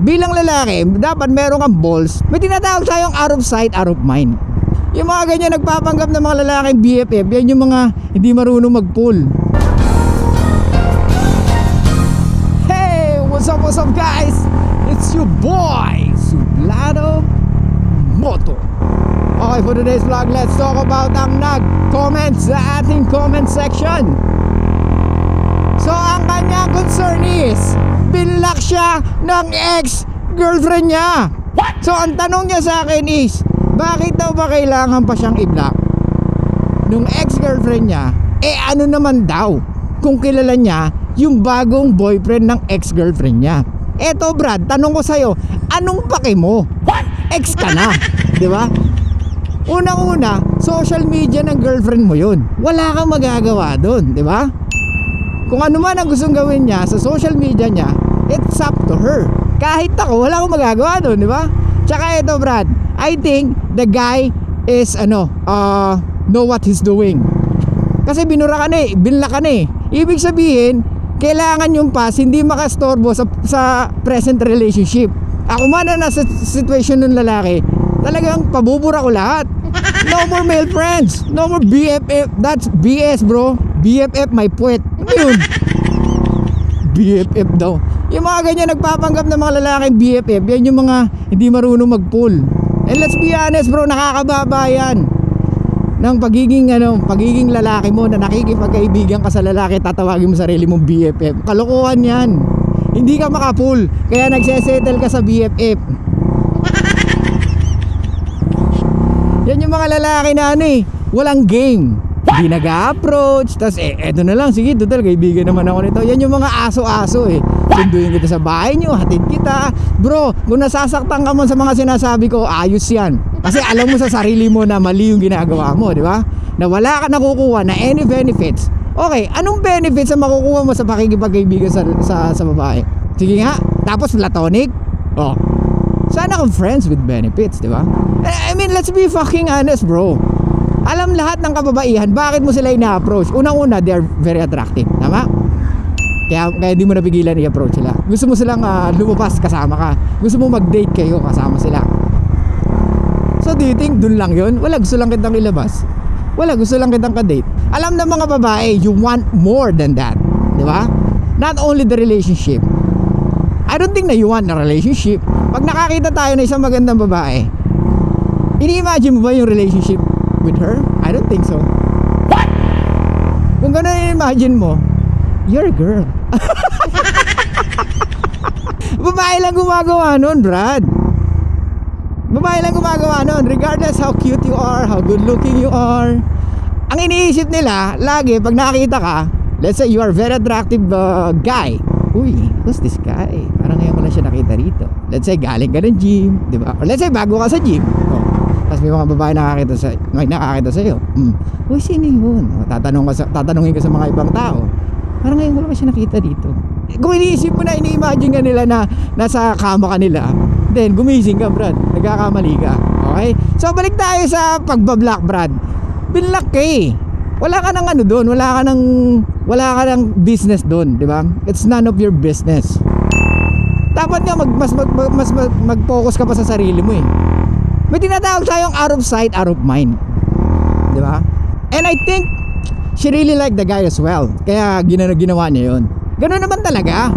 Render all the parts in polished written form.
bilang lalaki, dapat meron kang balls. May tinatawag tayong out of sight, out of mind. Yung mga ganyan nagpapanggap ng mga lalaking BFF, yan yung mga hindi marunong mag-pull. Hey, what's up guys? It's your boy, Sublado Moto. Okay, for today's vlog, let's talk about ang nag-comment sa ating comment section. So, ang kanyang concern is, binlock siya ng ex-girlfriend niya. What? So, ang tanong niya sa akin is, bakit daw ba kailangan pa siyang i-block nung ex-girlfriend niya? Ano naman daw kung kilala niya yung bagong boyfriend ng ex-girlfriend niya? Eto Brad, tanong ko sa'yo, anong pake mo? What? Ex ka na, di ba? Unang-una, social media ng girlfriend mo yun. Wala kang magagawa doon, di ba? Kung ano man ang gustong gawin niya sa social media niya, it's up to her. Kahit ako, wala akong magagawa doon, di ba? Tsaka ito Brad, I think the guy is know what he's doing. Kasi binura ka na eh, binla ka na eh. Ibig sabihin, kailangan yung pass hindi makastorbo sa present relationship. Ako man na nasa situation ng lalaki, talagang pabubura ko lahat. No more male friends, no more BFF. That's BS bro. BFF my puwet. Ano yun? BFF daw. Yung mga ganyan nagpapanggap ng mga lalaking BFF, yan yung mga hindi marunong mag-pull. And let's be honest bro, nakakababa yan ng pagiging lalaki mo na nakikipagkaibigan ka sa lalaki, tatawagin mo sarili mong BFF. Kalokohan yan. Hindi ka makapull, kaya nagsesettle ka sa BFF. Yan yung mga lalaki na walang game. Hindi nag-a-approach. Tapos eto na lang, sige total kaibigan naman ako nito. Yan yung mga aso-aso sunduin kita sa bahay nyo, hatid kita. Bro, kung nasasaktan ka man sa mga sinasabi ko, ayos yan. Kasi alam mo sa sarili mo na mali yung ginagawa mo, di ba? Na wala ka nakukuha na any benefits. Okay, anong benefits ang makukuha mo sa pakikipagkaibigan sa babae? Sige nga, tapos platonic? Oh, sana kung friends with benefits, di ba? I mean, let's be fucking honest bro. Alam lahat ng kababaihan bakit mo sila ina-approach. Unang-una, they are very attractive, tama? Kaya hindi mo napigilan i-approach sila. Gusto mo silang lumabas, kasama ka. Gusto mo mag-date kayo, kasama sila. So do you think dun lang yun? Wala, gusto lang kitang ilabas. Wala, gusto lang kitang ka-date. Alam ng mga babae, you want more than that, di ba? Not only the relationship. I don't think na you want a relationship. Pag nakakita tayo na isang magandang babae, ini-imagine mo ba yung relationship with her? I don't think so. What? Kung gano'n i-imagine mo, you're a girl. Babae lang gumagawa nun, Brad. Babae lang gumagawa nun. Regardless how cute you are, how good looking you are, ang iniisip nila, lagi pag nakita ka, let's say you are very attractive guy. Uy, who's this guy? Parang ngayon ko lang siya nakita rito. Let's say galing ka ng gym, di ba? Or let's say bago ka sa gym. Tapos may mga babae nakakita sa'yo. Uy, sino yun? Tatanungin ka sa mga ibang tao. Parang ngayon ko lang siya nakita dito. Kung iniisip mo na, ini-imagine ka nila na nasa kama ka nila, then gumising ka Brad, nagkakamali ka. Okay? So balik tayo sa pagbablock Brad. Binlock ka eh. Wala ka ng doon, wala ka ng business doon, di ba? It's none of your business. Dapat nga mag-focus ka pa sa sarili mo eh. May tinatawag tayong out of sight, out of mind, di ba? And I think she really liked the guy as well. Kaya ginawa niya yun. Ganun naman talaga.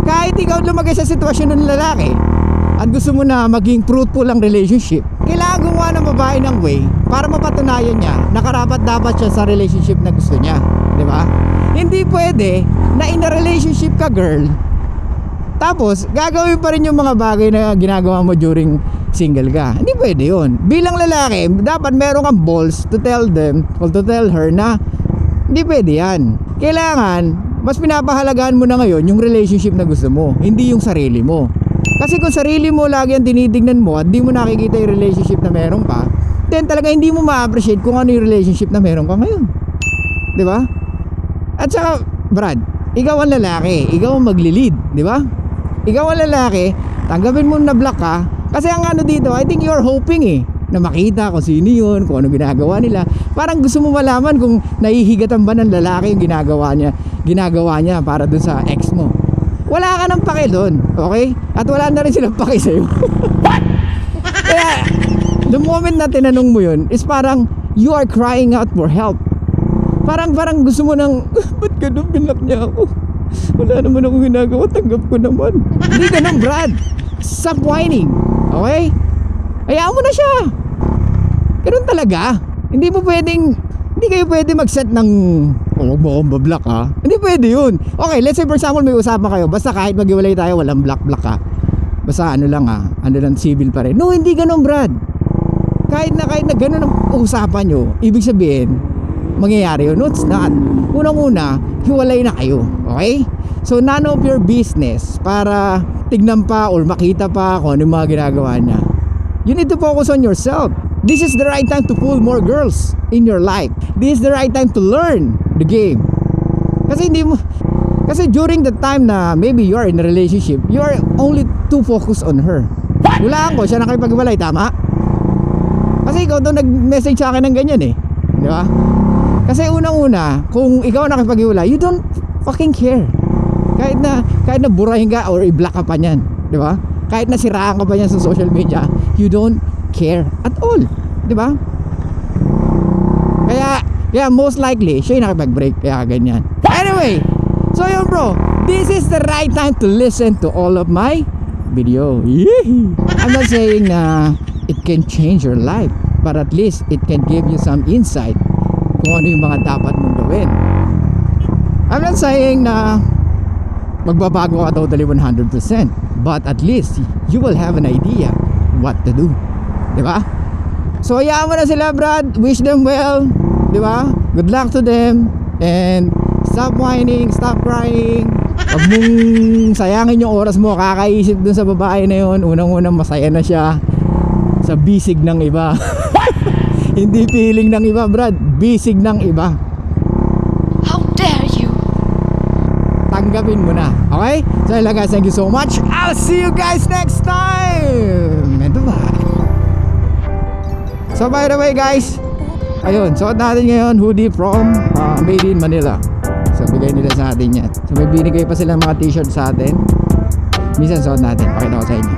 Kahit ikaw lumagay sa sitwasyon ng lalaki at gusto mo na maging fruitful ang relationship, kailangan gumawa ng babae ng way para mapatunayan niya na karapat-dapat siya sa relationship na gusto niya, di ba? Hindi pwede na in a relationship ka girl, tapos gagawin pa rin yung mga bagay na ginagawa mo during single ka. Hindi pwede yun. Bilang lalaki, dapat meron kang balls to tell them or to tell her na hindi pwede yan. Kailangan mas pinapahalagahan mo na ngayon yung relationship na gusto mo, hindi yung sarili mo. Kasi kung sarili mo lagi ang tinitignan mo at hindi mo nakikita yung relationship na meron ka, then talaga hindi mo ma-appreciate kung ano yung relationship na meron ka ngayon, di ba? At saka Brad, ikaw ang lalaki, ikaw ang magli-lead, di ba? Ikaw ang lalaki, tanggapin mo na block ka. Kasi ang dito, I think you're hoping na makita kung sino yun, kung ano ginagawa nila. Parang gusto mo malaman kung nahihigatan ba ng lalaki yung ginagawa niya para dun sa ex mo. wala ka ng pake doon, okay? At wala na rin silang pake sa'yo. Kaya, the moment na tinanong mo yun, is parang, you are crying out for help. Parang gusto mo nang, ba't ganun, binak niya ako? Wala naman akong ginagawa, tanggap ko naman. Hindi ganun, Brad. Stop whining, okay? Hayaan mo na siya. Ganun talaga. Hindi kayo pwede mag-set ng huwag mo akong bablock ha. Hindi pwede yun. Okay, let's say for example may usapan kayo. Basta kahit maghiwalay tayo, walang block ha. Basta ano lang ha, ano lang, civil pa rin. No, hindi ganun, Brad. Kahit na ganun ang usapan nyo, ibig sabihin mangyayari yun. No, it's not. Unang-una, hiwalay na kayo. Okay? So none of your business para tignan pa or makita pa kung ano yung mga ginagawa niya. You need to focus on yourself. This is the right time to pull more girls in your life. This is the right time to learn the game. Kasi during the time na maybe you are in a relationship, you are only too focused on her. Hulaan ko, siya nakipaghiwalay, tama? Kasi ikaw daw nag-message sa akin ng ganyan eh. Di ba? Kasi unang-una, kung ikaw nakipaghiwalay, you don't fucking care. Kahit na burahin ka or i-block ka pa niyan, di ba? Kahit na siraan ka pa niyan sa social media, you don't care at all, di ba? Kaya most likely siya yung nakipag-break, kaya ganyan. Anyway, so yun bro, this is the right time to listen to all of my video. Yee! I'm not saying na it can change your life, but at least it can give you some insight kung ano yung mga dapat mong gawin. I'm not saying na magbabago ka totally 100%, but at least you will have an idea what to do. Diba? So hayaan mo na sila, Brad. Wish them well. Diba? Good luck to them. And stop whining, stop crying. Huwag mong sayangin yung oras mo kakaisip dun sa babae na yun. Unang-unang masaya na siya sa bisig ng iba. Hindi feeling ng iba, Brad. Bisig ng iba. How dare you? Tanggapin mo na. Okay? So yun lang guys, thank you so much. I'll see you guys next time. And bye. So by the way guys, ayun, suot natin ngayon hoodie from Made in Manila. So bigay nila sa atin yan. So may binigay pa silang mga t-shirt sa atin. Minsan suot natin, pakita ko sa inyo.